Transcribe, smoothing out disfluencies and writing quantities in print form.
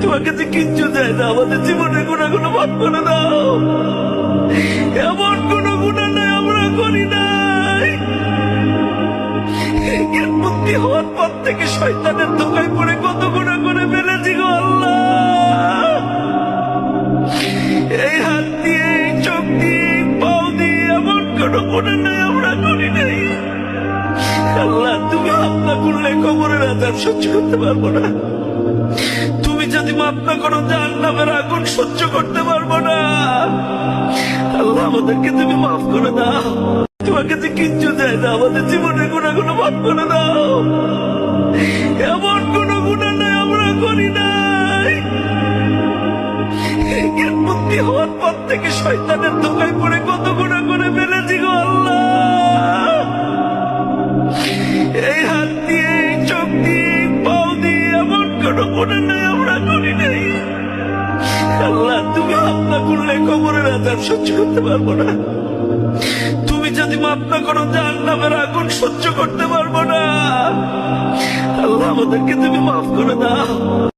তোমাকে যে কিচ্ছু চাই না, আমাদের জীবনের গুণাগুলো মাফ করে দাও। এমন কোন গুণা নাই আমরা করি নাই। জ্ঞান বুদ্ধি হওয়ার পর থেকে শয়তানের ধোকায় পড়ে কত গুণা করে ফেলেছি গো আল্লাহ। এই হাত দিয়ে, এই চোখ দিয়ে, এই পাও দিয়ে এমন কোন গুণা নাই আমরা করি নাই। আল্লাহ, তুমি মাফ না করলে কবরের আযাব সহ্য করতে পারবো না। তুমি যদি মাফ না করো জাহান্নামের আগুন সহ্য করতে পারবো না। আল্লাহ, আমাদেরকে তুমি মাফ করে দাও। তোমাকে যে কিচ্ছু চাই না, আমাদের জীবনের গুণাগুলো মাফ করে দাও। এমন কোন গুণা নাই আমরা করি নাই। জ্ঞান বুদ্ধি হওয়ার পর থেকে শয়তানের ধোকায় পড়ে কত গুণা করে ফেলেছি গো আল্লাহ। এই হাত দিয়ে, এই চোখ দিয়ে, এই পাও দিয়ে এমন কোন গুণা নাই আমরা করি নাই। আল্লাহ, তুমি মাফ না করলে কবরের আযাব সহ্য করতে পারবো না। তুমি যদি মাফ না করো জাহান্নামের আগুন সহ্য করতে পারবো না। আল্লাহ, আমাদেরকে তুমি মাফ করে দাও।